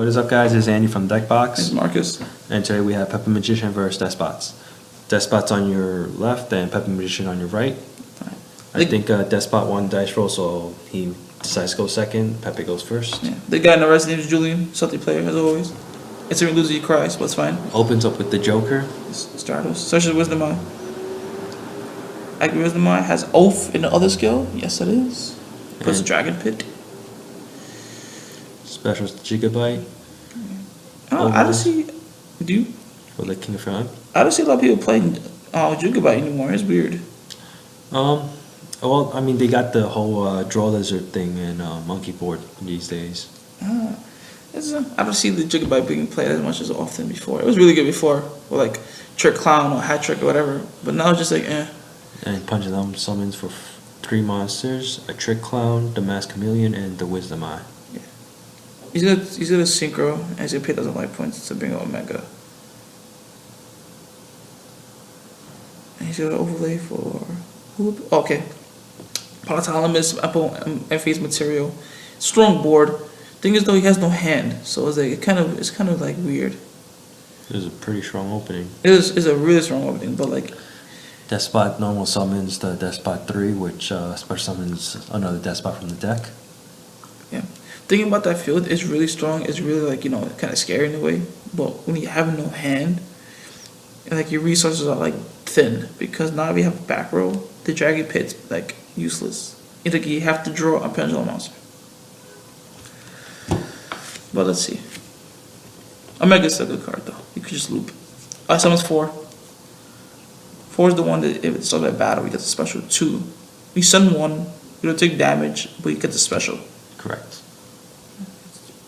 What is up, guys? It's Andy from Deskbots. It's Marcus. And today we have PePeMagician versus Deskbots. Deskbots on your left and PePeMagician on your right. I think Despot won dice roll, so he decides to go second. Pepe goes first. Yeah. The guy in the right name is Julian, salty player as always. It's a loser, he cries, but it's fine. Opens up with the Joker. Stratos. Search his Wisdom Eye. Active Wisdom Eye has Oath in the other skill. Yes, it is. Puts Dragon Pit. Specials Gigabyte. I don't see. Do you? For the King of Front. I don't see a lot of people playing Gigabyte anymore. It's weird. Well, I mean, they got the whole Draw Lizard thing in Monkey Board these days. I don't see the Gigabyte being played as much as often before. It was really good before, with like Trick Clown or Hat Trick or whatever. But now it's just like, eh. And Punching Them summons for 3 monsters: a Trick Clown, the Masked Chameleon, and the Wisdom Eye. Yeah. He's gonna synchro, and he's gonna pay 1,000 life points to bring out Omega. And he's gonna overlay for okay. Polytalamus, Apple, and Face Material. Strong board. Thing is though, he has no hand, so it's like it's kind of like weird. It was a pretty strong opening. It's a really strong opening, but like Despot normal summons the Despot 3, which special summons another Despot from the deck. yeah. Thinking about that field is really strong. It's really like, kind of scary in a way. But when you have no hand, and like your resources are like thin, because now we have a back row, the Dragon Pit's like useless. It's like you have to draw a pendulum monster. But let's see. Omega's a good card though. You could just loop. Summons 4. 4 is the one that if it's at battle, you get the special 2. You send 1, you don't take damage, but you get the special. Correct.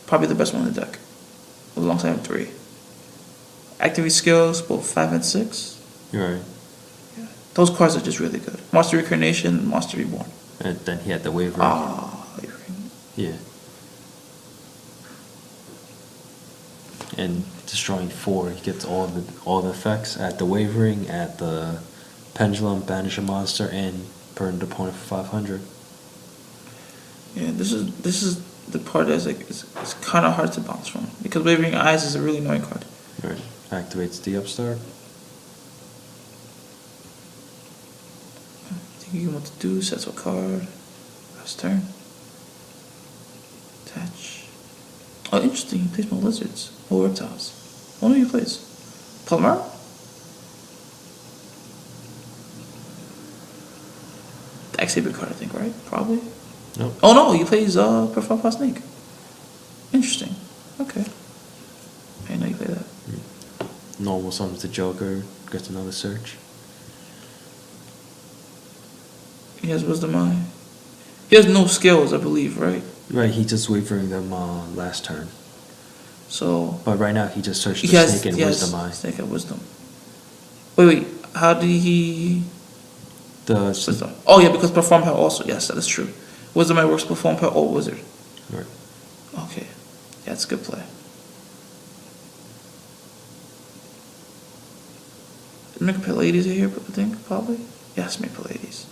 Probably the best one in the deck. Alongside 3. Activate skills, both 5 and 6. You're right. Yeah. Those cards are just really good. Monster Reincarnation and Monster Reborn. And then he had the Wavering. Yeah. And destroying 4, he gets all the effects. Add the Wavering, add the Pendulum, banish a monster, and burn the opponent for 500. Yeah, this is the part that's like it's kind of hard to bounce from, because Wavering Eyes is a really annoying card. Right. Activates the Upstart. Thinking what to do. Sets a card. Last turn. Attach. Oh, interesting. He plays more lizards. More reptiles. I wonder who he plays. Palmer? The X-Saber card, I think, right? Probably. Nope. Oh no, he plays Profile Snake. Interesting. Okay. I didn't know you play that. Normal summons the Joker, gets another search. He has Wisdom Eye. He has no skills, I believe, right? Right, he just Wavering them last turn. So. But right now he just searched the Snake and Wisdom Eye. Snake and Wisdom. Wait. How did he? Wisdom. Oh yeah, because Perform Power also. Yes, that is true. Wisdom Eye works Perform Power or Wizard. Right. Okay. Yeah, it's a good play. Make a Pallades here, I think, probably. Yes, make Pallades.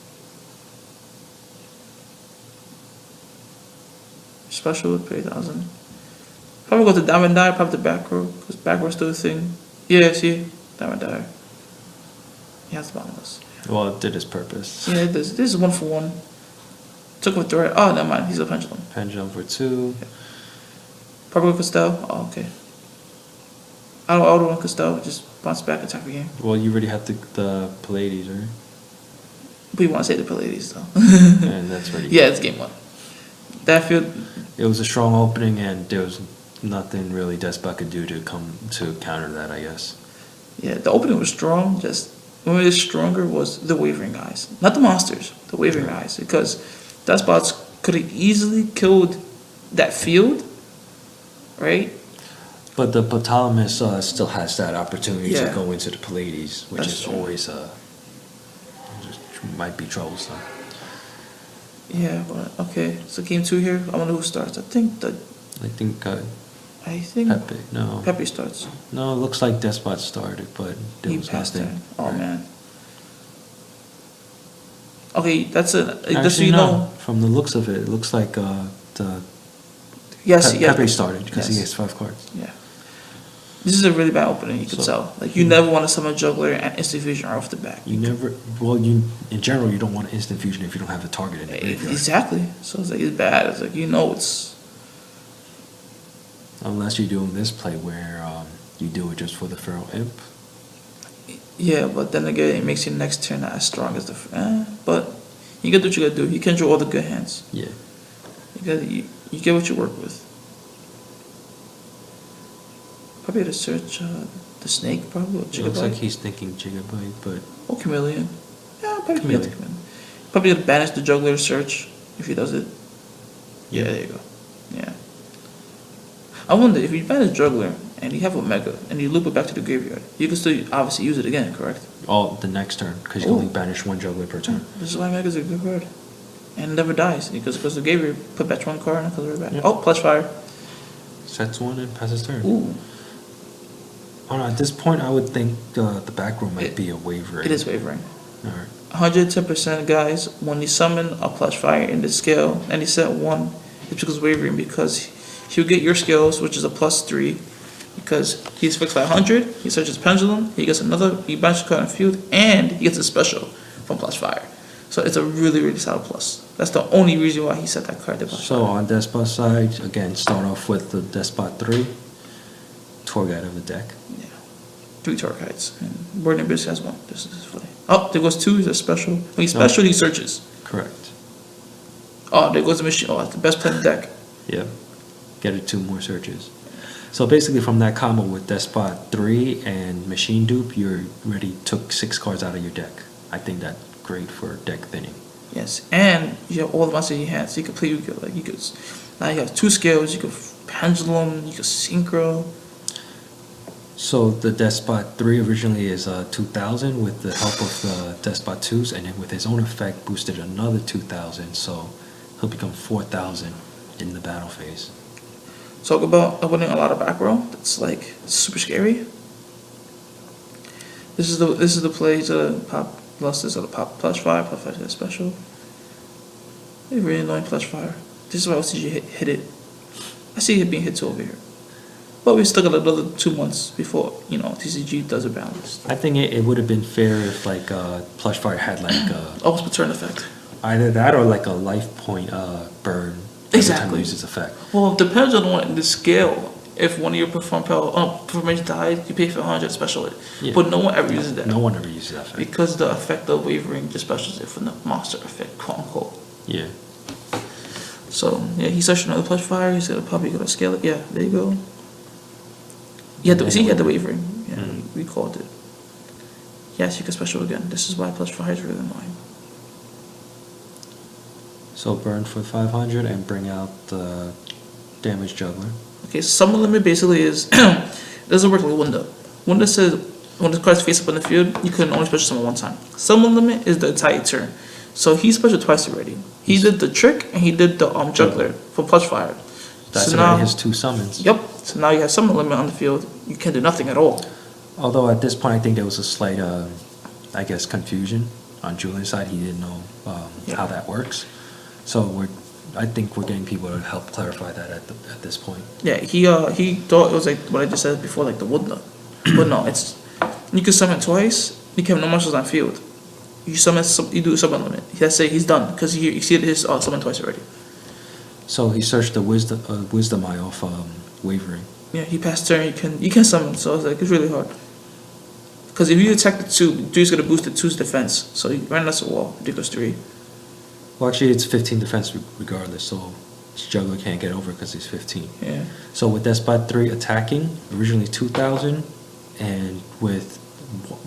Special with 3,000. Probably go to Diamond Dyer, probably the back row, because back row's still a thing. Yeah, see? Diamond Dyer. He has the Boundless. Well, it did his purpose. Yeah, it does. This is 1 for 1. Took with the right. Oh, never mind. He's a Pendulum. Pendulum for 2. Yeah. Probably Castell. Oh, okay. I don't want Castell. Just bounce back, attack again. Well, you already have the Pallades, right? But you want to say the Pallades, though. And that's ready. Yeah, it's game 1. That field. It was a strong opening, and there was nothing really Despot could do to counter that, I guess. Yeah, the opening was strong. Just what made it stronger was the Wavering Eyes, not the monsters. The Wavering Eyes, because Despots could have easily killed that field, right? But the Potalamus still has that opportunity to Yeah. go into the Pallades, which That's is true. always just might be troublesome. Yeah, but okay. So game 2 here. I wonder who starts. I think Pepe. No. Pepe starts. No, it looks like Despot started, but there He was passed nothing. turn. Oh Right. man. Okay, that's it. Just so Actually, you no. know. From the looks of it, it looks like the Yes, yeah. Pepe started because he Yes. has 5 cards. Yeah. This is a really bad opening, you could tell. Like, you never want to summon Juggler and Instant Fusion right off the bat. In general, you don't want instant fusion if you don't have a target in the graveyard. Exactly. So it's like, it's bad. It's like, it's... Unless you're doing this play where you do it just for the Feral Imp. Yeah, but then again, it makes your next turn not as strong as the... but you gotta do what you gotta do. You can draw all the good hands. Yeah. You get what you work with. Probably to search the snake, probably. Or It looks Gigabyte. like he's thinking Gigabyte, but Or Chameleon. Yeah, probably Chameleon. Chameleon. Probably gonna banish the Juggler search if he does it. Yeah, there you go. Yeah. I wonder if you banish Juggler and you have Omega and you loop it back to the graveyard, you can still obviously use it again, correct? the next turn because you can only banish 1 juggler per turn. This is why Omega's a good card. And it never dies because it goes to the graveyard, put back 1 card and it comes right back. Yeah. Oh, Plush Fire. Sets 1 and passes turn. Ooh. Oh no, at this point I would think the back row might be a wavering. It is wavering. Alright. 110% guys, when you summon a Plush Fire in the scale and you set 1, it's because wavering because he'll get your skills, which is a +3, because he's fixed by 100, he searches Pendulum, he gets another, he banishes card in field, and he gets a special from Plush Fire. So it's a really, really solid plus. That's the only reason why he set that card to Plush So Fire. on Despot side, again, start off with the Despot 3, tour guide of the deck. Yeah. 3 Torkites, and Burning Abyss has 1. This is funny. Oh, there goes 2, he's a special. When he's special, he searches. Correct. Oh, there goes the machine. Oh, that's the best play in the deck. Yep. Get it 2 more searches. So basically from that combo with Despot 3 and Machine Dupe, you already took 6 cards out of your deck. I think that's great for deck thinning. Yes, and you have all the monsters in your hand, so you can play Yu-Gi-Oh! Like, you could, now you have 2 scales, you could Pendulum, you could Synchro. So the Despot 3 originally is 2,000 with the help of the Despot 2s, and then with his own effect boosted another 2,000, so he'll become 4,000 in the battle phase. Talk about opening a lot of back row. That's like super scary. This is the play to pop losses or the pop Plush Fire is a special. It's really annoying Plush Fire. This is why OCG hit it. I see it being hit 2 over here. But we still got another 2 months before, TCG does a balance. I think it would have been fair if like Plush Fire had like Almost return effect. either that or like a life point burn every time Exactly. it uses effect. Well, it depends on the scale. If one of your performation died, you pay for 100 special it. Yeah. But no one ever uses that. No one ever uses that effect. Because the effect of wavering just specials it from the monster effect, quote unquote. Yeah. So, yeah, he searched another Plush Fire. He's probably going to scale it. Yeah, there you go. He had the wavering. Yeah, we called it. Yes, you can special again. This is why Plush Fire is really annoying. So burn for 500 and bring out the damage juggler. Okay, summon limit basically is doesn't work like Window. Window says when the card's face up on the field, you can only special summon 1 time. Summon limit is the entire turn. So he special twice already. He did the trick and he did the juggler for Plush Fire. That's so already now, his 2 summons. Yep. So now you have summon limit on the field. You can do nothing at all. Although at this point I think there was a slight, I guess, confusion on Julian's side. He didn't know how that works. So I think we're getting people to help clarify that at this point. Yeah, he thought it was like what I just said before, like the Woodnut. But no, it's you can summon twice. You can have no monsters on field. You do a summon limit. Let's say he's done because he exceeded his summon twice already. So he searched the wisdom eye off wavering. Yeah, he passed turn. You can summon. So it's like it's really hard. Because if you attack the 2, 3's gonna boost the 2's defense. So you ran us a wall. Ridiculous 3. Well, actually, it's 15 defense regardless, so his juggler can't get over because he's 15. Yeah. So with Despot 3 attacking, originally 2,000, and with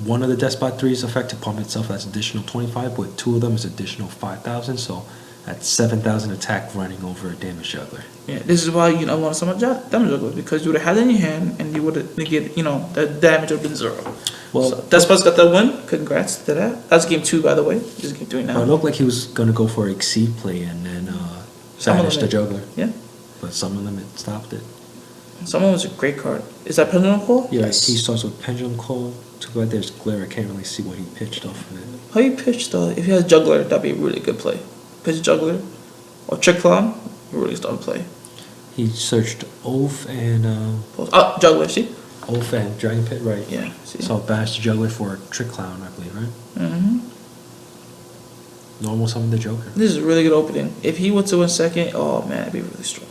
one of the Despot 3's effect to pump itself, that's additional 25. With 2 of them, it's additional 5,000. So that's 7,000 attack running over a damage juggler. Yeah, this is why you don't want to summon damage juggler because you would have had it in your hand and you would have negated, that damage would have been 0. Well, so Despot's got that win. Congrats to that. That's game 2, by the way. This is game 3 now. it looked like he was going to go for Exceed play and then Summon banish the limit. juggler. Yeah. But Summon Limit stopped it. Summon was a great card. Is that Pendulum Call? Yeah, he starts with Pendulum Call. Too bad there's glare. I can't really see what he pitched off of it. How you pitch though? If he has Juggler, that'd be a really good play. Pitch Juggler or Trick Clown, really start play. He searched Oath and Oh, juggler, see? Oath and Dragon Pit, right? Yeah, see? So banish the juggler for Trick Clown, I believe, right? Mm-hmm. Normal summon the Joker. This is a really good opening. If he went to win second, oh man, it'd be really strong.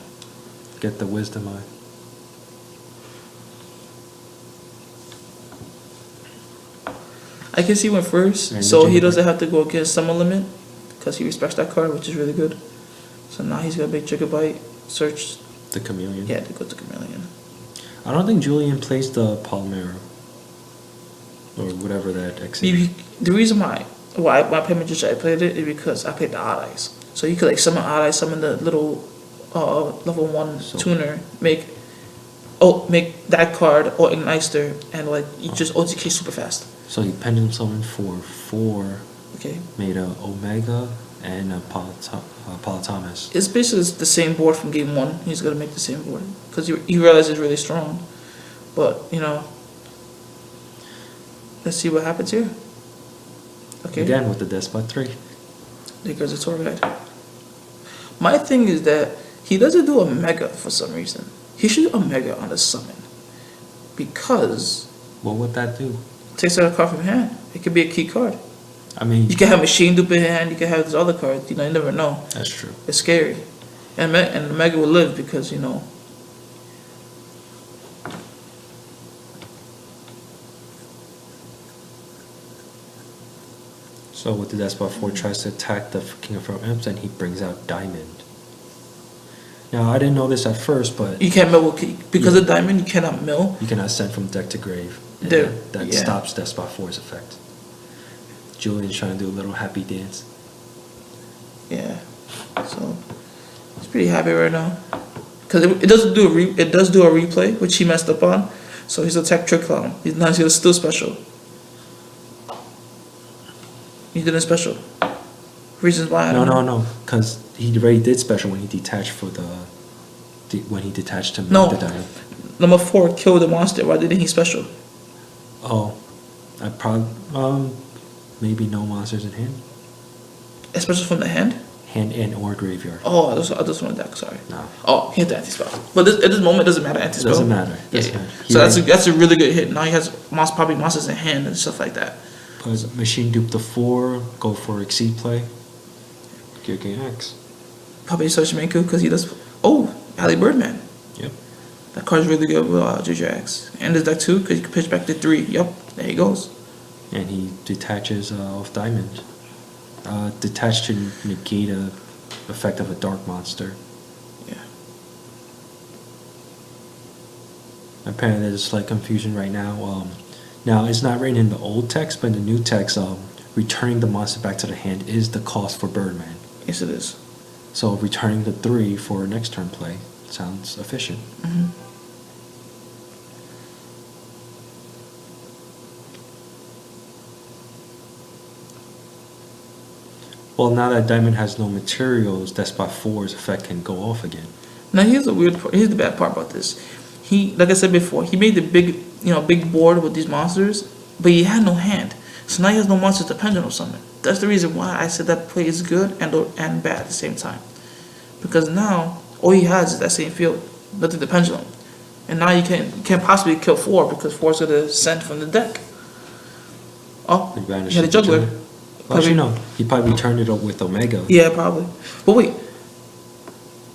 Get the Wisdom Eye. I guess he went first, And so the he Joker. doesn't have to go against summon limit because he respects that card, which is really good. So now he's gonna make Jigabite search. The Chameleon. Yeah, to go to Chameleon. I don't think Julian plays the Palmero. Or whatever that X is. The reason why I played Magician, I played it is because I played the Odd Eyes. So you could like summon Odd Eyes, summon the little level 1 So- tuner, make that card or Igniter, and like you just OTK super fast. So he pendulum summoned for 4, Okay, made a Omega and a Polytomus. it's basically the same board from game 1. He's gonna make the same board because he realizes it's really strong. But let's see what happens here. Okay, Again with the Despot 3. there goes the tour guide. My thing is that he doesn't do a mega for some reason. He should do a mega on the summon because What would that do? it takes out a card from hand. It could be a key card. I mean, You can have machine dupe in hand. You can have this other card. You never know. that's true. It's scary, and the mega will live because So with the Despot 4 tries to attack the King of Feral Imps and he brings out Diamond. Now I didn't know this at first, but you can't mill because of diamond. You cannot mill. you cannot send from deck to grave. And Dude, that yeah. stops Despot 4's effect. Julian's trying to do a little happy dance. Yeah, so he's pretty happy right now because it does do a replay, which he messed up on. So he's attack Trick Clown. He's gonna still special. He did a special. Reasons why? I don't know. No, because he already did special when he detached for when he detached to make No. the diamond. Number 4 killed the monster. Why didn't he special? Oh, I probably maybe no monsters in hand, Especially from the hand. hand and or graveyard. Oh, I just want deck. Sorry. No, Oh, he hit the anti-spell. But at this moment, it doesn't matter anti-spell. doesn't matter. Yeah, Doesn't yeah. matter. So that's a really good hit. Now he has probably monsters in hand and stuff like that. Put machine dupe the 4, go for exceed play. Gear gain X. Probably search Minku because he does. Oh, Ali Birdman. Yep. That card's really good with JJX. And there's deck 2 because you can pitch back to 3. Yep, there he goes. And he detaches off diamond. Detach to negate a effect of a dark monster. Yeah. Apparently there's slight confusion right now. Now it's not written in the old text, but in the new text, returning the monster back to the hand is the cost for Birdman. Yes, it is. So returning the 3 for next turn play sounds efficient. Mm-hmm. Well, now that diamond has no materials, Despot 4's effect can go off again. Now here's the weird part. Here's the bad part about this. He, like I said before, he made the big board with these monsters, but he had no hand. So now he has no monsters to pendulum summon. That's the reason why I said that play is good and bad at the same time. Because now all he has is that same field, nothing to pendulum, and now you can't possibly kill 4 because 4's gonna send from the deck. Oh, He he banished had a the juggler. Well, actually, no. He probably returned it with Omega. Yeah, probably. But wait,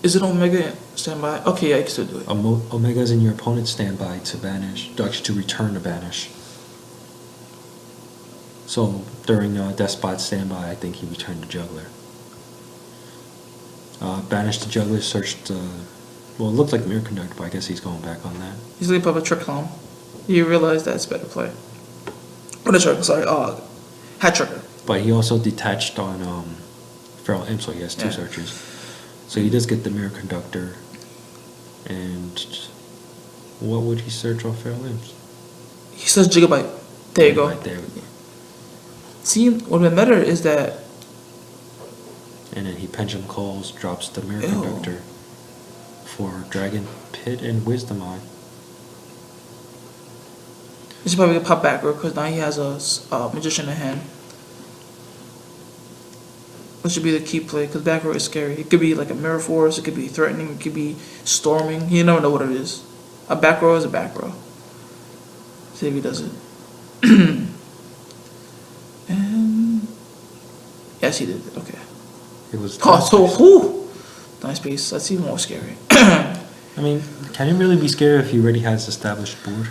is it Omega standby? Okay, yeah, I can still do it. Omega's in your opponent's standby to banish, actually to return to banish. So during Despot's standby, I think he returned the juggler. Banished the juggler, searched. Well, it looked like Mirror Conductor, but I guess he's going back on that. He's gonna pop a Trick Clown. You realize that's better play. What a trick, sorry. Hat Tricker. But he also detached on Feral Imp, so he has 2 Yeah. searches. So he does get the Mirror Conductor. And what would he search off Feral Imps? He says Gigabyte. There you go. Right there. See, what would matter is that And then he pendulum calls, drops the Mirror Ew. Conductor for Dragon Pit and Wisdom Eye. he's probably gonna pop back because now he has a Magician in hand. That should be the key play, because back row is scary. It could be like a mirror force, it could be threatening, it could be storming. You never know what it is. A back row is a back row. See if he does it. And yes, he did it. Okay. It was. Oh, so whew, nice piece. That's even more scary. I mean, can it really be scary if he already has established board?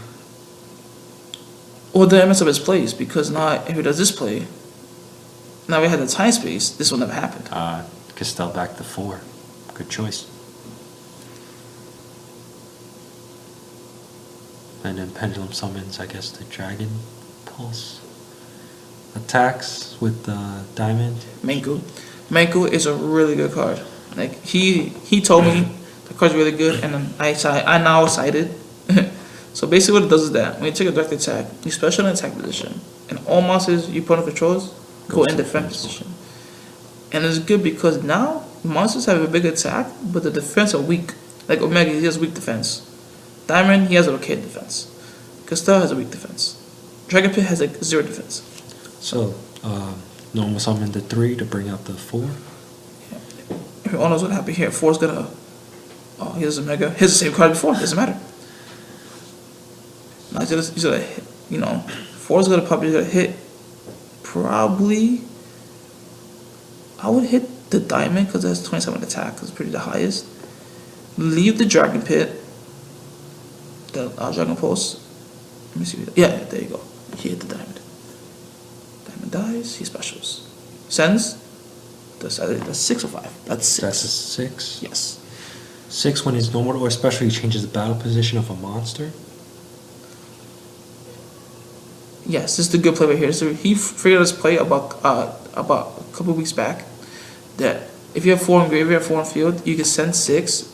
Well, the MS of his plays, because now if he does this play, now we had the time space. This will never happen. Castell back to 4. Good choice. And then pendulum summons, I guess, the dragon pulse. Attacks with the diamond. Manku. Manku is a really good card. Like he told me the card's really good, and then I now cited. So basically, what it does is that when you take a direct attack, you special in attack position, and all monsters you put on controls go in defense position. And it's good because now monsters have a big attack, but the defense are weak. Like Omega, he has weak defense. Diamond, he has an okay defense. Castell has a weak defense. Dragon Pit has like 0 defense. So, normal summon the 3 to bring out the 4. Yeah. Everyone knows what happened here. 4's gonna. Oh, here's Omega. Here's the same card before. Doesn't matter. Now he's gonna hit. 4's gonna probably hit. Probably. I would hit the diamond because it has 27 attack. Because it's pretty the highest. Leave the Dragon Pit. The Dragon Pulse. Let me see. Yeah, there you go. He hit the diamond. Diamond dies. He specials. Sends. That's 6 or 5. That's 6. That's a 6. Yes. 6 when his normal or special, he changes the battle position of a monster. Yes, this is the good play right here. So he figured this play about a couple weeks back that if you have 4 in graveyard, 4 in field, you can send 6.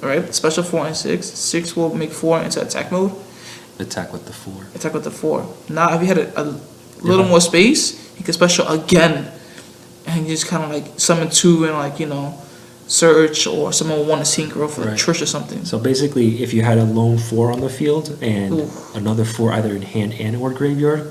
Alright, special 4 and 6. 6 will make 4 into attack mode. Attack with the 4. Attack with the 4. Now, if you had a little more space, you can special again, and you just kind of like summon 2 and search, or someone want to synchro for the church or something. So basically, if you had a lone 4 on the field and Oof. another 4 either in hand and or graveyard,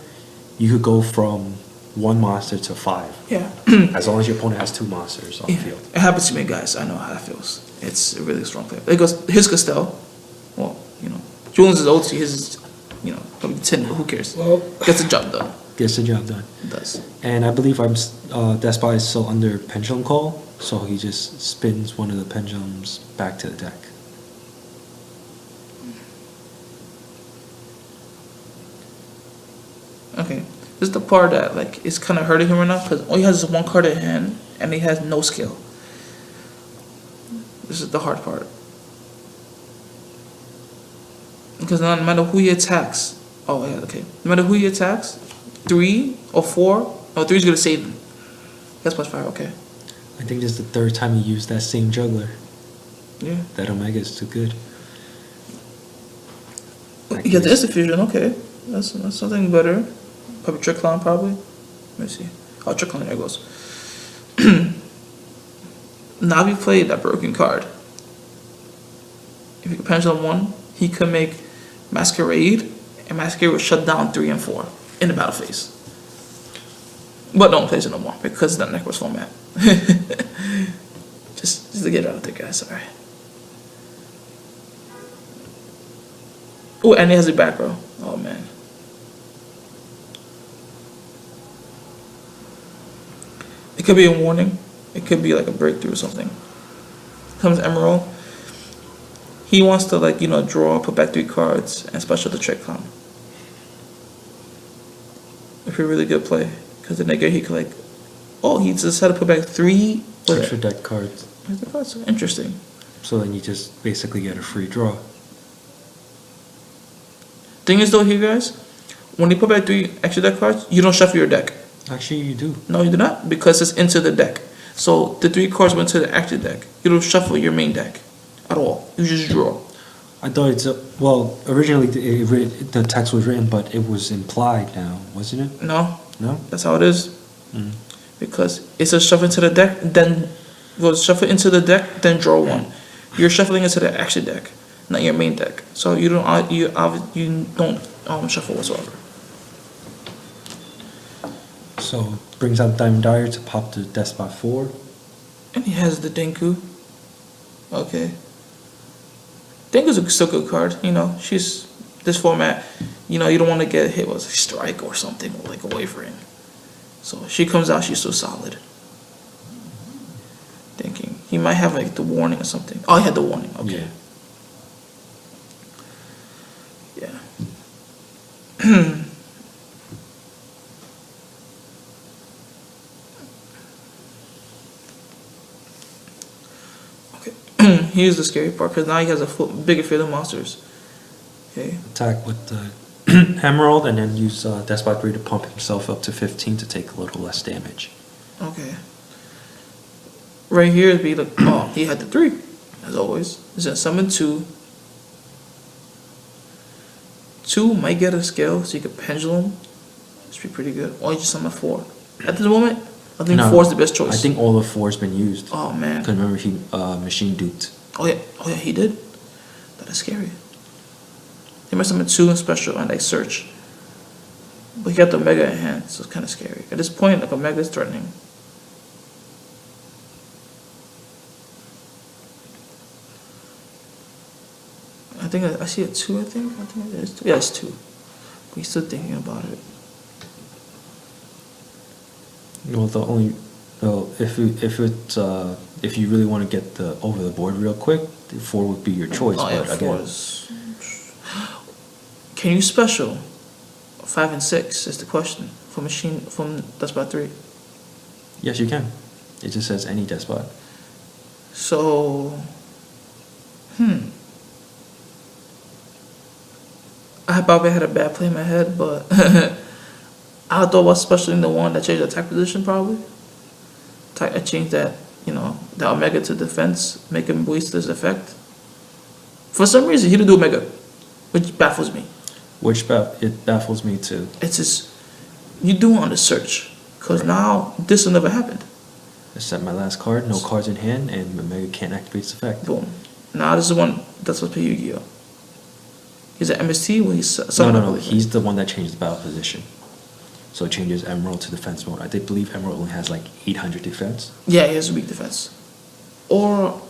you could go from 1 monster to 5. Yeah. As long as your opponent has 2 monsters on the field. It happens to me, guys. I know how that feels. It's a really strong play. It goes his Castell. Well, Julian's is OT. His is, probably 10. But who cares? Well, Gets the job done. gets the job done. It does. And I believe Despot is still under pendulum call, so he just spins one of the pendulums back to the deck. Okay. This is the part that is kind of hurting him right now because all he has is 1 card in hand and he has no skill. This is the hard part. Because no matter who he attacks, no matter who he attacks, 3 or 4, 3 is gonna save him. That's plus 5. Okay. I think this is the 3rd time he used that same juggler. Yeah. That Omega is too good. You get the instant fusion. Okay, that's something better. Probably Trick Clown. Probably. Let me see. Oh, Trick Clown. There it goes. Navi played that broken card. If you could pendulum 1, he could make Masquerade, and Masquerade would shut down 3 and 4 in the battle phase. But don't play it no more because it's not Necros format. just to get it out there, guys. Sorry. Oh, and he has a back row. Oh man. It could be a warning. It could be like a breakthrough or something. Comes Emerald. He wants to draw, put back 3 cards, and special the Trick Clown. If you're really good play, because the nigga he could he just had to put back 3 Extra deck cards. The cards are interesting. So then you just basically get a free draw. Thing is though here, guys, when you put back 3 extra deck cards, you don't shuffle your deck. Actually, you do. No, you do not, because it's into the deck. So the 3 cards went to the active deck. You don't shuffle your main deck at all. You just draw. I thought originally the text was written, but it was implied now, wasn't it? No, No? that's how it is. Mm. Because it's a shuffle into the deck, then shuffle into the deck, then draw 1. You're shuffling into the active deck, not your main deck. So you don't shuffle whatsoever. So brings out Diamond Dire to pop to Despot 4. And he has the Dinku. Okay. Dinku's a still good card, you know. She's this format, you know, you don't want to get hit with a strike or something like a wavering. So she comes out, she's so solid. Thinking he might have like the warning or something. Oh, he had the warning. Okay. Yeah. Okay. Here's the scary part because now he has a bigger field of monsters. Okay. Attack with the Emerald and then use Despot 3 to pump himself up to 15 to take a little less damage. Okay. Right here it'd be like, oh, he had the 3, as always. He's gonna summon 2. 2 might get a scale, so you could pendulum. This would be pretty good. Or you just summon 4. At this moment, I think 4 is the best choice. I think all of 4 has been used. Oh man. Because remember he machine duped. Oh yeah, he did? That is scary. He must summon 2 in special and like search. But he got the Omega in hand, so it's kinda scary. At this point, like Omega is threatening. I think I see a 2, I think it is 2. Yeah, it's 2. But he's still thinking about it. Well, if you really want to get the over the board real quick, the 4 would be your choice. Oh, yeah, but 4 again, is... Can you special 5 and 6 is the question from Despot 3. yes, you can. It just says any Despot. So, I probably had a bad play in my head, but I thought about specialing the one that changed the attack position probably. I changed that, you know, the Omega to defense, make him waste his effect. For some reason, he didn't do Omega, which baffles me. It baffles me too. It's just, you do it on the search, because now this will never happen. I set my last card, no cards in hand, and Omega can't activate its effect. Boom. Now this is one that's supposed to be Yu-Gi-Oh! He's an MST when he's No. He's the one that changed the battle position. So it changes Emerald to defense mode. I believe Emerald only has like 800 defense. Yeah, he has weak defense. Or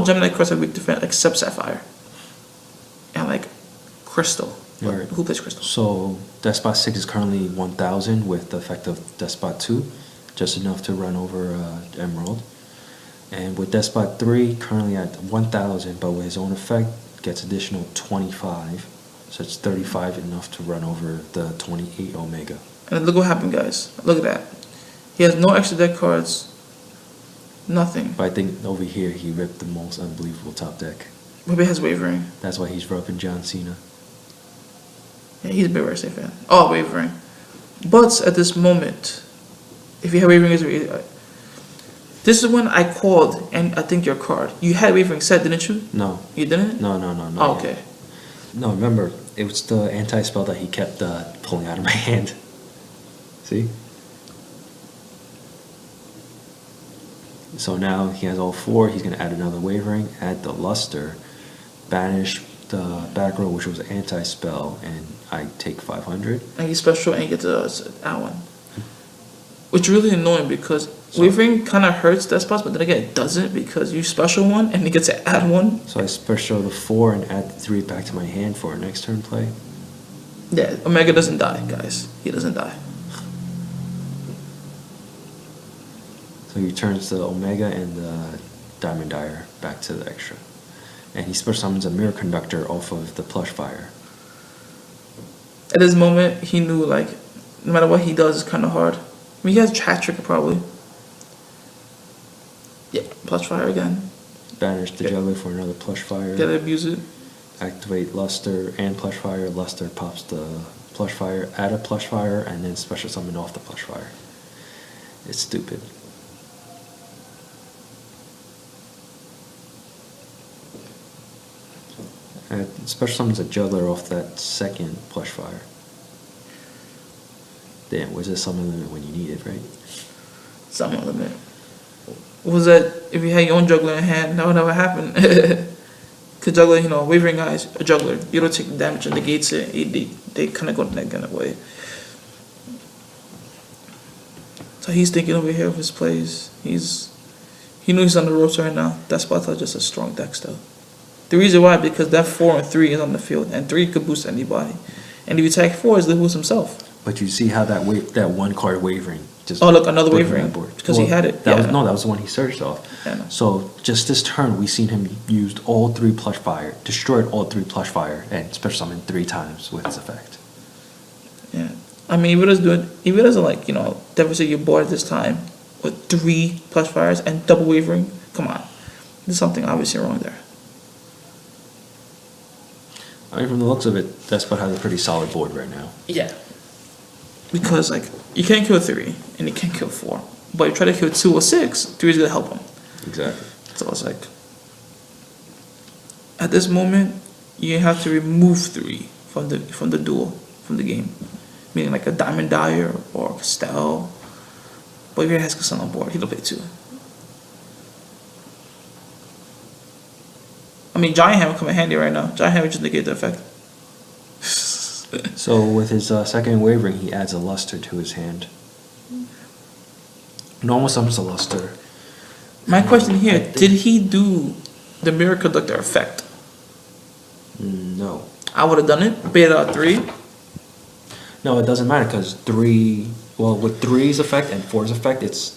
Gemini Crest has weak defense, except Sapphire. And like Crystal. Right. Who plays Crystal? So Despot 6 is currently 1000 with the effect of Despot 2, just enough to run over Emerald. And with Despot 3, currently at 1000, but with his own effect, gets additional 25. So it's 35 enough to run over the 28 Omega. And look what happened, guys. Look at that. He has no extra deck cards. Nothing. But I think over here he ripped the most unbelievable top deck. Maybe he has Wavering. That's why he's rubbing John Cena. Yeah, he's a big Racing fan. Oh, Wavering. But at this moment, if you have Wavering, this is when I called, and I think your card. You had Wavering set, didn't you? No. You didn't? No. Oh, okay. No, remember, it was the anti-spell that he kept pulling out of my hand. See? So now he has all 4. He's going to add another Wavering, add the Luster, banish the back row, which was anti-spell, and I take 500. And he's special and he gets that one. Which is really annoying because Wavering kind of hurts Despots, but then again it doesn't because you special one and he gets to add one. So I special the 4 and add the 3 back to my hand for a next turn play. Yeah, Omega doesn't die, guys. He doesn't die. So he turns the Omega and the Diamond Dire back to the extra. And he special summons a Mirror Conductor off of the Plush Fire. At this moment, he knew, like, no matter what he does, it's kind of hard. I mean, he has Chat Trick probably. Yeah, Plush Fire again. Banish the Juggler for another Plush Fire. Gotta abuse it. Activate Luster and Plush Fire. Luster pops the Plush Fire, add a Plush Fire, and then special summon off the Plush Fire. It's stupid. And special summons a Juggler off that second Plush Fire. Damn, was this summon limit when you need it, right? Summon limit. What was that? If you had your own Juggler in hand, that would never happen. Because Juggler, you know, Wavering Eyes, a Juggler, you don't take damage and negates it. They kind of go that kind of way. So he's thinking over here of his plays. He knows he's on the ropes right now. Deskbots are just a strong deck still. The reason why, because that 4 and 3 is on the field, and 3 could boost anybody. And if you attack 4, it's the boost himself. But you see how that one card wavering just. Oh, look, another put him wavering, on board. because he had it. That Yeah, was that was the one he searched off. Yeah, I know. So just this turn, we seen him used all 3 plush fire, destroyed all 3 plush fire, and special summoned 3 times with his effect. Yeah. I mean, if he doesn't like, devastate your board at this time with 3 plus fires and double wavering, come on. There's something obviously wrong there. I mean, from the looks of it, Despot has a pretty solid board right now. Yeah. Because, you can't kill 3 and you can't kill 4. But you try to kill 2 or 6, 3 is going to help him. Exactly. So it's at this moment, you have to remove 3 from the duel, from the game. Meaning like a Diamond Dyer or Castell. But if he has Castell on board, he'll play 2. I mean, Giant Hammer come in handy right now. Giant Hammer just negate the effect. So with his second wavering, he adds a luster to his hand. Normal summons a luster. My question here, did he do the Mirror Conductor effect? No. I would have done it. Bait out 3. No, it doesn't matter because 3. Well, with 3's effect and 4's effect, it's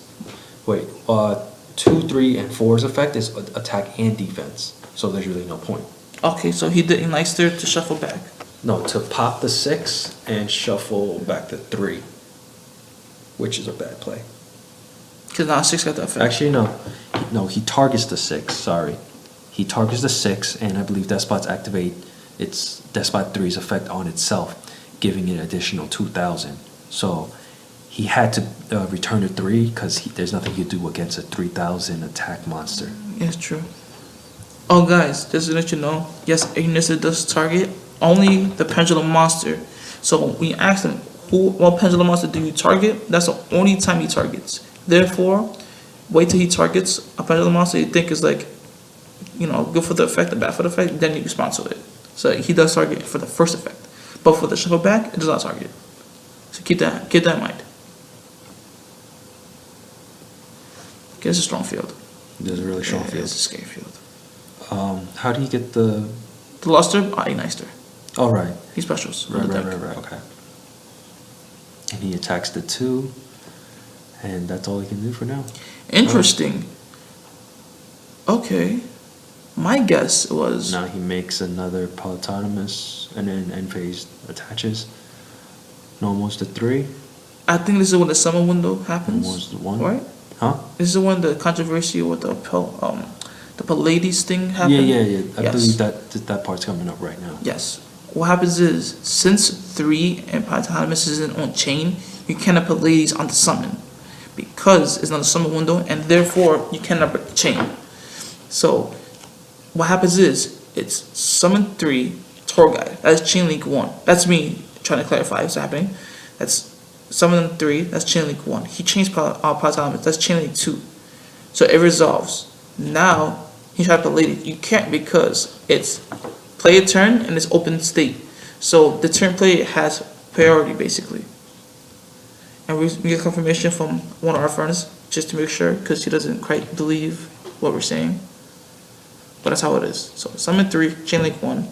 2, 3, and 4's effect is attack and defense. So there's really no point. Okay, so he did Enlister to shuffle back. No, to pop the 6 and shuffle back the 3, which is a bad play. Because now 6 got the effect. Actually, no, he targets the 6. Sorry, he targets the 6, and I believe Despots activate its Despot 3's effect on itself, giving it additional 2,000. So he had to return the 3 because there's nothing you do against a 3,000 attack monster. Yes, true. Oh, guys, just to let you know, yes, Ignis does target only the Pendulum Monster. So when you ask him, what Pendulum Monster do you target? That's the only time he targets. Therefore, wait till he targets a Pendulum Monster you think is good for the effect and bad for the effect, then you respond to it. So he does target for the first effect. But for the shuffle back, it does not target. So keep that in mind. Okay, it's a strong field. There's a really strong field. It's a scary field. How do you get the? The luster, Ignister. Oh, right. He specials. Right. Okay. And he attacks the 2, and that's all he can do for now. Interesting. Okay. My guess was. Now he makes another Polytonomous, and then end phase attaches. Normals to 3. I think this is when the summer window happens. Normals to 1. Right? Huh? This is when the controversy with the Pallades thing happened. Yeah. I Yes. believe that part's coming up right now. Yes. What happens is, since 3 and Polytonomous isn't on chain, you cannot put Pallades on the summon. Because it's not a summon window, and therefore you cannot break the chain. So, what happens is, it's summon 3, Tour Guide. That's chain link 1. That's me trying to clarify what's happening. That's summon 3, that's chain link 1. He changed Polytonomous, that's chain link 2. So it resolves. Now, he tried to put Lady. You can't because it's play a turn and it's open state. So the turn play has priority basically. And we get confirmation from one of our friends just to make sure because he doesn't quite believe what we're saying. But that's how it is. So summon 3, chain link 1,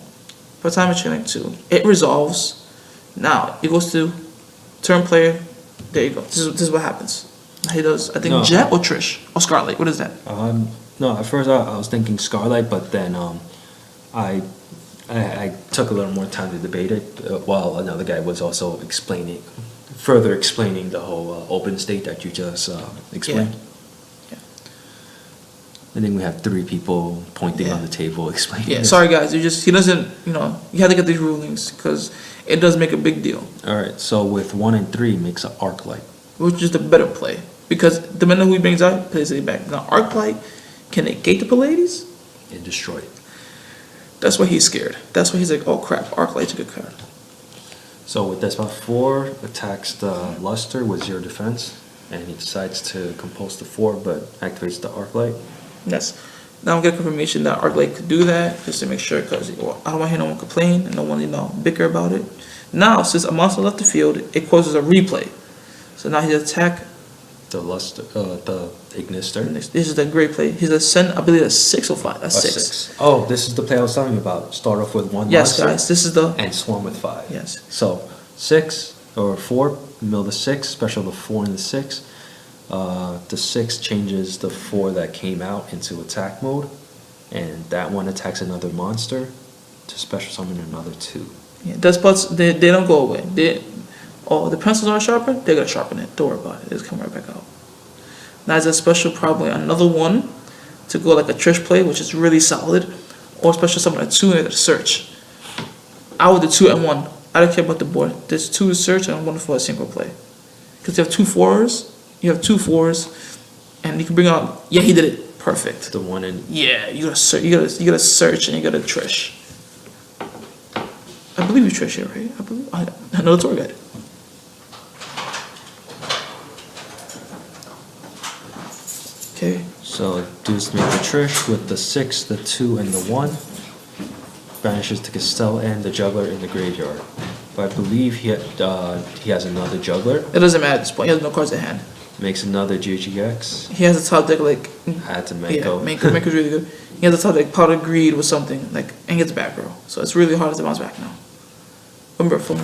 Polytonomous chain link 2. It resolves. Now it goes to turn player. There you go. This is what happens. He does. I think No. Jet or Trish or Scarlet. What is that? No, at first I was thinking Scarlet, but then I took a little more time to debate it while another guy was also further explaining the whole open state that you just explained. Yeah. And then we have 3 people pointing on the table explaining. Yeah, this. sorry guys. He doesn't. You have to get these rulings because it does make a big deal, All right, so with 1 and 3 makes an arc light. which is the better play because the minute who he brings out plays it back. Now Arc Light can negate the Pallades. And destroy it. That's why he's scared. That's why he's like, oh crap, Arc Light's a good card. So with Despot 4 attacks the Luster with 0 defense, and he decides to compulse the 4 but activates the arc light. Yes. Now I'm getting confirmation that Arc Light could do that just to make sure because I don't want to hear no one complain and no one bicker about it. Now since a monster left the field, it causes a replay. So now his attack The luster, the ignister. This is the great play. He's a send, I believe that's 6 or 5. That's A 6. Oh, this is the play I was telling you about. Start off with one Yes, monster guys, this is the. and swarm with 5. Yes. So 6 or 4, mill the 6, special the 4 and the 6. The 6 changes the 4 that came out into attack mode, and that one attacks another monster to special summon another 2. Yeah, Despots, they don't go away. The pencils are sharpened, they're gonna sharpen it. Don't worry about it. It's come right back out. That's a special, probably another one to go like a Trish play, which is really solid, or special summon a 2 and a search. I would do 2 and 1. I don't care about the board. There's 2 search and 1 for a single play. Because you have 2 4s, and you can bring out. Yeah, he did it perfect. The one in. Yeah, you gotta search and you gotta Trish. I believe you Trish here, right? I know the tour guide. Okay. So Deuce made the Trish with the 6, the 2, and the 1. Banishes the Castell and the Juggler in the graveyard. But I believe he has another Juggler. It doesn't matter at this point. He has no cards at hand. Makes another GGX. He has a top deck like. Add to Yeah, Mako. Mako's really good. He has a top deck Powder Greed with something like, and gets back row. So it's really hard to bounce back now. Remember from